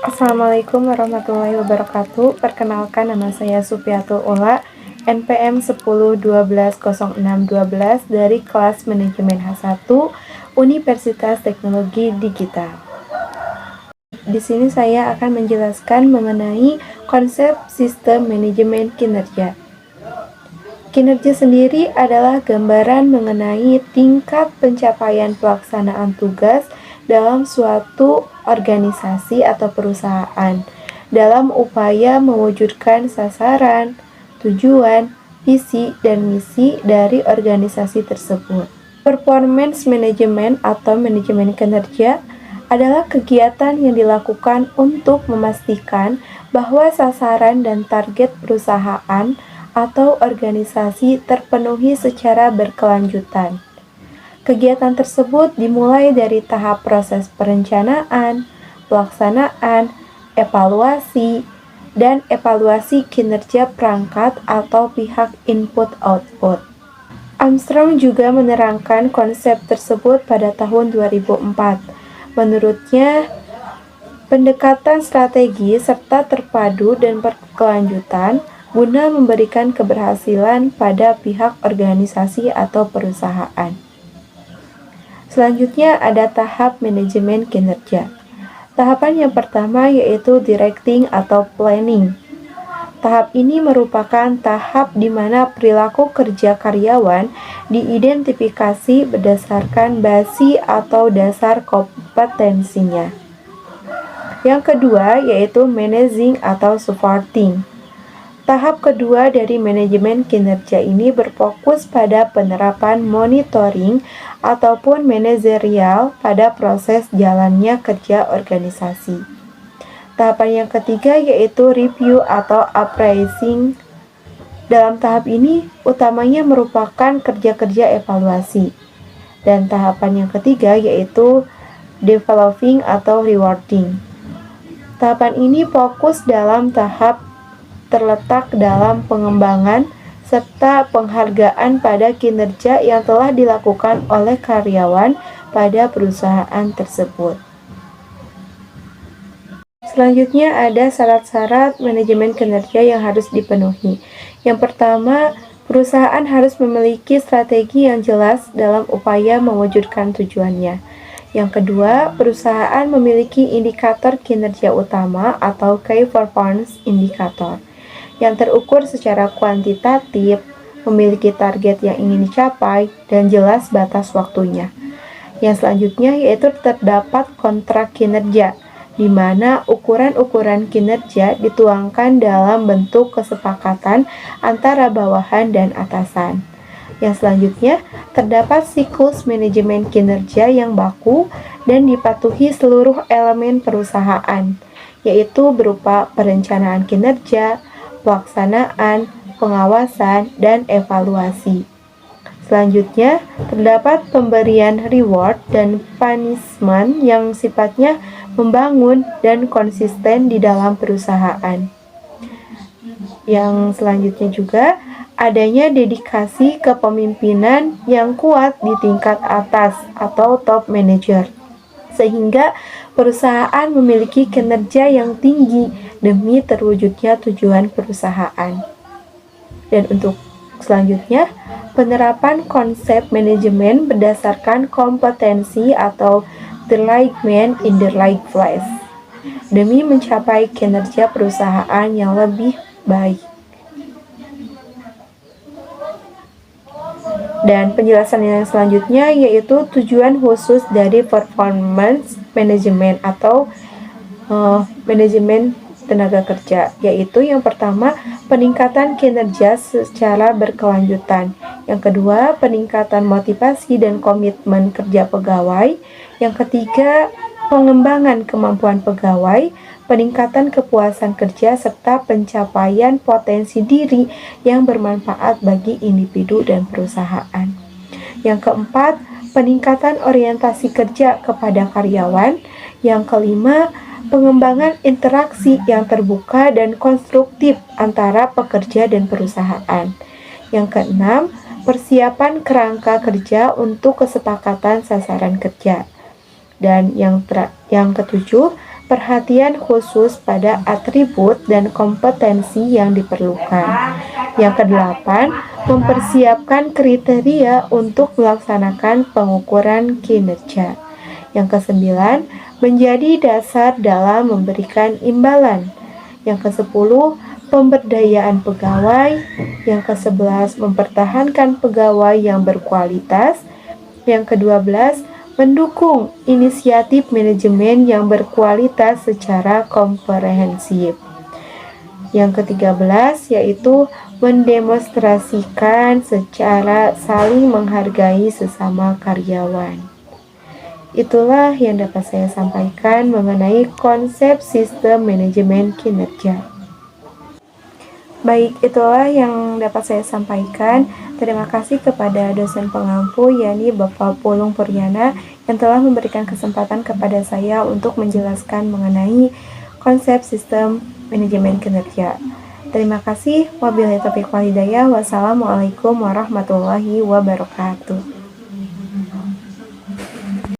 Assalamualaikum warahmatullahi wabarakatuh. Perkenalkan, nama saya Supiatul Ula, NPM 10120612 dari kelas Manajemen H1 Universitas Teknologi Digital. Di sini saya akan menjelaskan mengenai konsep sistem manajemen kinerja. Kinerja sendiri adalah gambaran mengenai tingkat pencapaian pelaksanaan tugas dalam suatu organisasi atau perusahaan dalam upaya mewujudkan sasaran, tujuan, visi, dan misi dari organisasi tersebut. Performance management atau manajemen kinerja adalah kegiatan yang dilakukan untuk memastikan bahwa sasaran dan target perusahaan atau organisasi terpenuhi secara berkelanjutan. Kegiatan tersebut dimulai dari tahap proses perencanaan, pelaksanaan, evaluasi, dan evaluasi kinerja perangkat atau pihak input-output. Armstrong juga menerangkan konsep tersebut pada tahun 2004. Menurutnya, pendekatan strategi serta terpadu dan berkelanjutan guna memberikan keberhasilan pada pihak organisasi atau perusahaan. Selanjutnya ada tahap manajemen kinerja. Tahapan yang pertama yaitu directing atau planning. Tahap ini merupakan tahap di mana perilaku kerja karyawan diidentifikasi berdasarkan basi atau dasar kompetensinya. Yang kedua yaitu managing atau supporting. Tahap kedua dari manajemen kinerja ini berfokus pada penerapan monitoring ataupun manajerial pada proses jalannya kerja organisasi. Tahapan yang ketiga yaitu review atau appraising. Dalam tahap ini utamanya merupakan kerja-kerja evaluasi. Dan tahapan yang ketiga yaitu developing atau rewarding. Tahapan ini fokus dalam tahap terletak dalam pengembangan serta penghargaan pada kinerja yang telah dilakukan oleh karyawan pada perusahaan tersebut. Selanjutnya ada syarat-syarat manajemen kinerja yang harus dipenuhi. Yang pertama, perusahaan harus memiliki strategi yang jelas dalam upaya mewujudkan tujuannya. Yang kedua, perusahaan memiliki indikator kinerja utama atau Key Performance Indicator yang terukur secara kuantitatif, memiliki target yang ingin dicapai, dan jelas batas waktunya. Yang selanjutnya yaitu terdapat kontrak kinerja, di mana ukuran-ukuran kinerja dituangkan dalam bentuk kesepakatan antara bawahan dan atasan. Yang selanjutnya, terdapat siklus manajemen kinerja yang baku dan dipatuhi seluruh elemen perusahaan, yaitu berupa perencanaan kinerja, pelaksanaan, pengawasan, dan evaluasi. Selanjutnya, terdapat pemberian reward dan punishment yang sifatnya membangun dan konsisten di dalam perusahaan. Yang selanjutnya juga, adanya dedikasi kepemimpinan yang kuat di tingkat atas atau top manager, sehingga perusahaan memiliki kinerja yang tinggi demi terwujudnya tujuan perusahaan. Dan untuk selanjutnya, penerapan konsep manajemen berdasarkan kompetensi atau the like man in the like place demi mencapai kinerja perusahaan yang lebih baik. Dan penjelasan yang selanjutnya yaitu tujuan khusus dari performance management atau manajemen tenaga kerja, yaitu yang pertama peningkatan kinerja secara berkelanjutan, yang kedua peningkatan motivasi dan komitmen kerja pegawai, yang ketiga pengembangan kemampuan pegawai, peningkatan kepuasan kerja serta pencapaian potensi diri yang bermanfaat bagi individu dan perusahaan. Yang keempat, peningkatan orientasi kerja kepada karyawan. Yang kelima, pengembangan interaksi yang terbuka dan konstruktif antara pekerja dan perusahaan. Yang keenam, persiapan kerangka kerja untuk kesepakatan sasaran kerja. Dan yang ketujuh, perhatian khusus pada atribut dan kompetensi yang diperlukan. Yang kedelapan, mempersiapkan kriteria untuk melaksanakan pengukuran kinerja. Yang kesembilan, menjadi dasar dalam memberikan imbalan. Yang kesepuluh, pemberdayaan pegawai. Yang kesebelas, mempertahankan pegawai yang berkualitas. Yang kedua belas, mendukung inisiatif manajemen yang berkualitas secara komprehensif. Yang ke-13 yaitu mendemonstrasikan secara saling menghargai sesama karyawan. Itulah yang dapat saya sampaikan mengenai konsep sistem manajemen kinerja. Baik, itulah yang dapat saya sampaikan. Terima kasih kepada dosen pengampu, yakni Bapak Pulung Puryana, yang telah memberikan kesempatan kepada saya untuk menjelaskan mengenai konsep sistem manajemen kinerja. Terima kasih. Wabillahi taufiq wal hidayah. Wassalamualaikum warahmatullahi wabarakatuh.